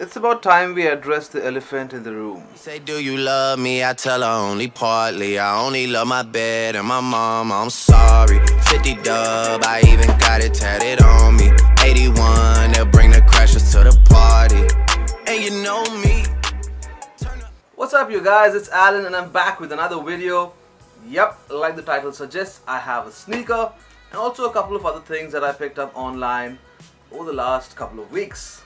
It's about time we address the elephant in the room. Say, do you love me? I tell her only partly. I only love my bed and my mom. I'm sorry. 50 dub, I even got it tatted on me. 81, they'll bring the crashers to the party. And you know me. What's up, you guys? It's Alan and I'm back with another video. Yep, like the title suggests, I have a sneaker and also a couple of other things that I picked up online over the last couple of weeks.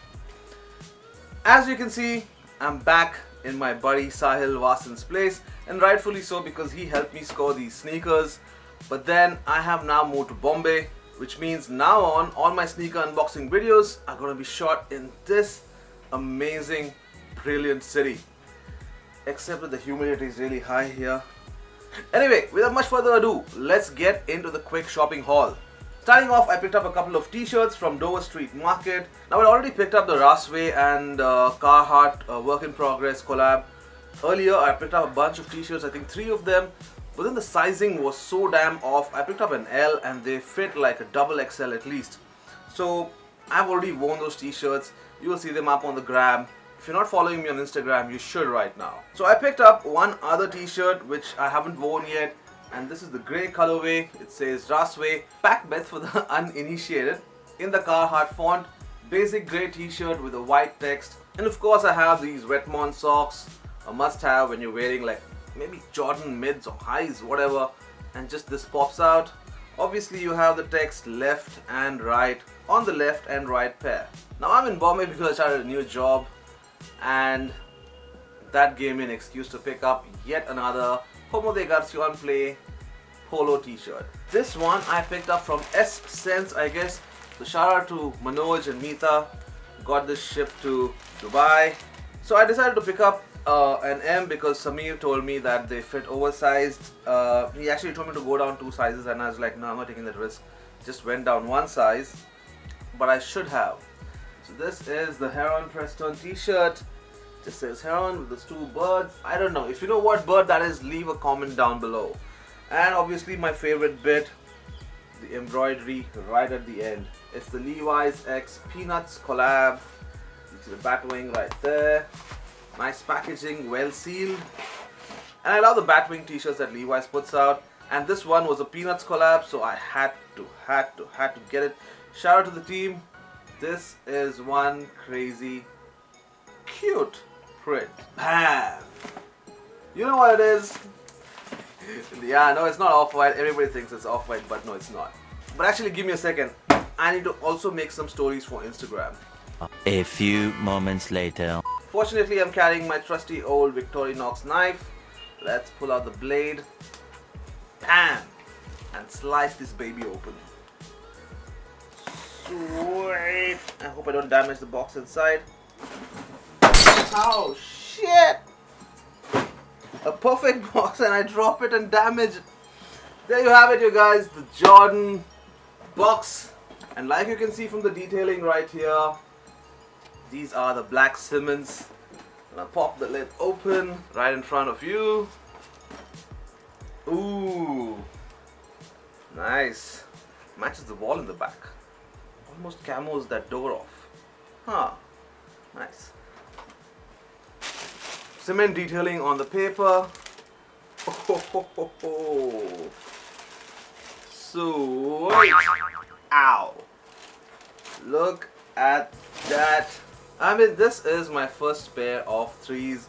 As you can see, I'm back in my buddy Sahil Vasan's place, and rightfully so because he helped me score these sneakers. But then I have now moved to Bombay, which means now on all my sneaker unboxing videos are going to be shot in this amazing, brilliant city. Except that the humidity is really high here. Anyway, without much further ado, let's get into the quick shopping haul. Starting off, I picked up a couple of t-shirts from Dover Street Market. Now, I already picked up the Rasway and Carhartt work in progress collab. Earlier, I picked up a bunch of t-shirts, I think 3 of them. But then the sizing was so damn off. I picked up an L and they fit like a double XL at least. So, I've already worn those t-shirts. You will see them up on the gram. If you're not following me on Instagram, you should right now. So I picked up one other t-shirt which I haven't worn yet, and this is the grey colorway. It says Rasway, Paccbet for the uninitiated, in the Carhartt font. Basic grey t-shirt with a white text. And of course I have these Vetements socks, a must have when you're wearing like maybe Jordan mids or highs, whatever, and just this pops out. Obviously you have the text left and right on the left and right pair. Now I'm in Bombay because I started a new job, and that gave me an excuse to pick up yet another Como de Garcion Play polo t-shirt. This one I picked up from S Sense, I guess. So shout out to Manoj and Meeta. Got this shipped to Dubai. So I decided to pick up an M because Samir told me that they fit oversized. He actually told me to go down 2 sizes and I was like, no, I'm not taking that risk. Just went down 1 size, but I should have. So this is the Heron Preston t-shirt. Just says Heron with those 2 birds. I don't know. If you know what bird that is, leave a comment down below. And obviously my favorite bit, the embroidery right at the end. It's the Levi's X Peanuts collab. You see the Batwing right there. Nice packaging, well sealed. And I love the Batwing t-shirts that Levi's puts out. And this one was a Peanuts collab, so I had to get it. Shout out to the team. This is one crazy, cute print. Bam! You know what it is? Yeah, no, it's not off-white. Everybody thinks it's off-white, but no, it's not. But actually, give me a second. I need to also make some stories for Instagram. A few moments later. Fortunately, I'm carrying my trusty old Victorinox knife. Let's pull out the blade. Bam! And slice this baby open. Sweet. I hope I don't damage the box inside. Oh shit! A perfect box and I drop it and damage it. There you have it, you guys, the Jordan box. And like you can see from the detailing right here, these are the black Simmons. And I'll pop the lid open right in front of you. Ooh, nice. Matches the wall in the back. Almost camos that door off. Huh. Nice. Cement detailing on the paper. Oh. Sweet. Ow. Look at that. I mean, this is my first pair of 3s.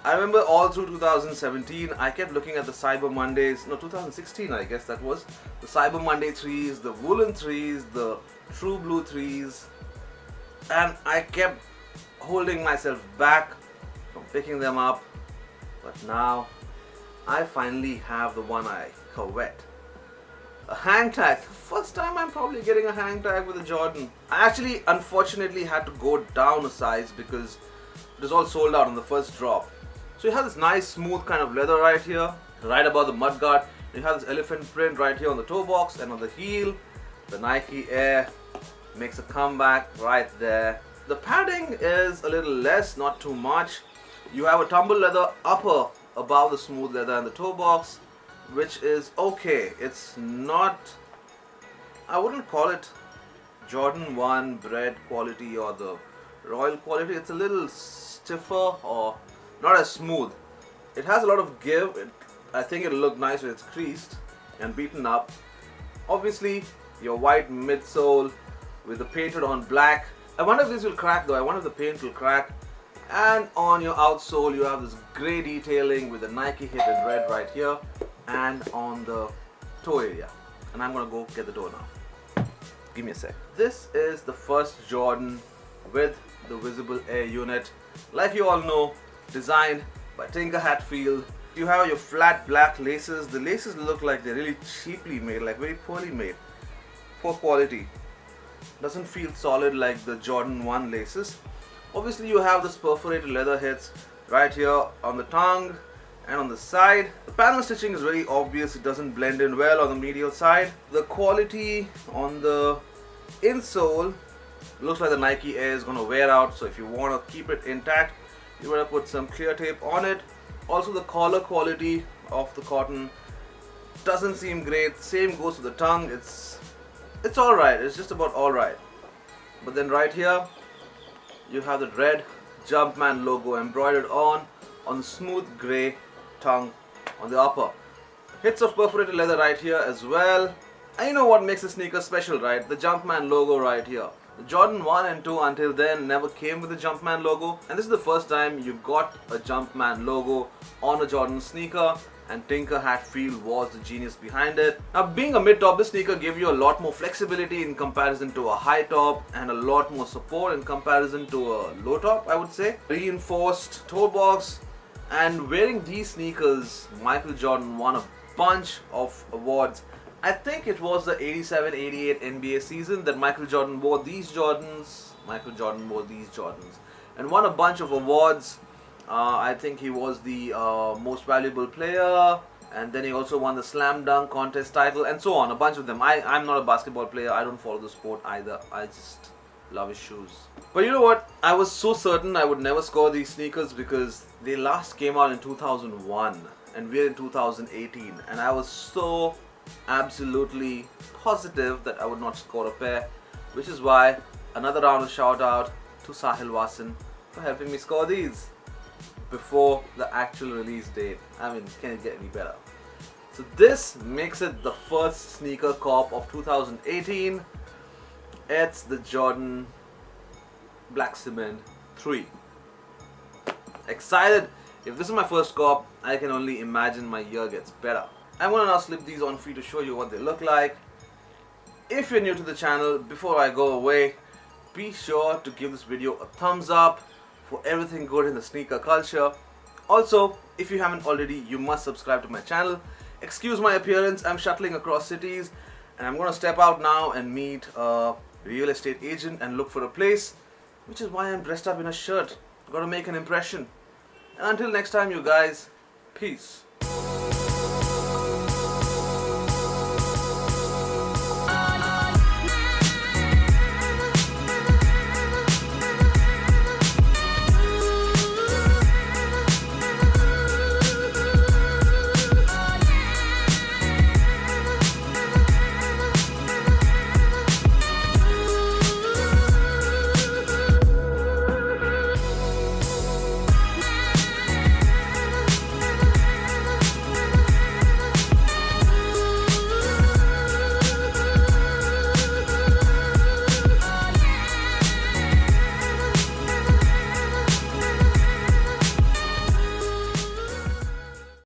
I remember all through 2017, I kept looking at the Cyber Mondays. No, 2016 I guess that was. The Cyber Monday 3s, the woolen 3s, the True Blue 3s. And I kept holding myself back from picking them up. But now, I finally have the one I covet. A hang tag. First time I'm probably getting a hang tag with a Jordan. I actually, unfortunately, had to go down a size because it was all sold out on the first drop. So you have this nice smooth kind of leather right here, right above the mudguard. You have this elephant print right here on the toe box, and on the heel, the Nike Air makes a comeback right there. The padding is a little less, not too much. You have a tumble leather upper above the smooth leather and the toe box, which is okay. It's not, I wouldn't call it Jordan 1 bread quality or the royal quality. It's a little stiffer or not as smooth. It has a lot of give. I think it'll look nice when it's creased and beaten up. Obviously, your white midsole with the painted on black. I wonder if this will crack though. I wonder if the paint will crack. And on your outsole, you have this grey detailing with the Nike hit in red right here, and on the toe area. And I'm gonna go get the toe now. Give me a sec. This is the first Jordan with the visible air unit. Like you all know, designed by Tinker Hatfield. You have your flat black laces. The laces look like they're really cheaply made, like very poorly made. Poor quality. Doesn't feel solid like the Jordan 1 laces. Obviously you have this perforated leather hits right here on the tongue and on the side. The panel stitching is very obvious. It doesn't blend in well on the medial side. The quality on the insole looks like the Nike Air is going to wear out, so if you want to keep it intact, you better put some clear tape on it. Also, the collar quality of the cotton doesn't seem great. Same goes to the tongue. It's alright. It's just about alright. But then right here you have the red Jumpman logo embroidered on the smooth grey tongue on the upper. Hits of perforated leather right here as well. And you know what makes the sneaker special, right? The Jumpman logo right here. The Jordan 1 and 2 until then never came with the Jumpman logo, and this is the first time you got a Jumpman logo on a Jordan sneaker, and Tinker Hatfield was the genius behind it. Now, being a mid-top, this sneaker gave you a lot more flexibility in comparison to a high top, and a lot more support in comparison to a low top, I would say. Reinforced toe box, and wearing these sneakers, Michael Jordan won a bunch of awards. I think it was the 87-88 NBA season that Michael Jordan wore these Jordans. And won a bunch of awards. I think he was the most valuable player, and then he also won the slam dunk contest title, and so on, a bunch of them. I'm not a basketball player. I don't follow the sport either. I just love his shoes. But you know what? I was so certain I would never score these sneakers because they last came out in 2001 and we're in 2018, and I was so absolutely positive that I would not score a pair, which is why another round of shout out to Sahil Wasan for helping me score these before the actual release date. I mean, can it get any better? So this makes it the first sneaker cop of 2018. It's the Jordan Black Cement 3. Excited. If this is my first cop, I can only imagine my year gets better. I'm gonna now slip these on for you to show you what they look like. If you're new to the channel, before I go away, be sure to give this video a thumbs up for everything good in the sneaker culture. Also, if you haven't already, you must subscribe to my channel. Excuse my appearance, I'm shuttling across cities, and I'm gonna step out now and meet a real estate agent and look for a place, which is why I'm dressed up in a shirt. Gotta make an impression. And until next time, you guys, peace.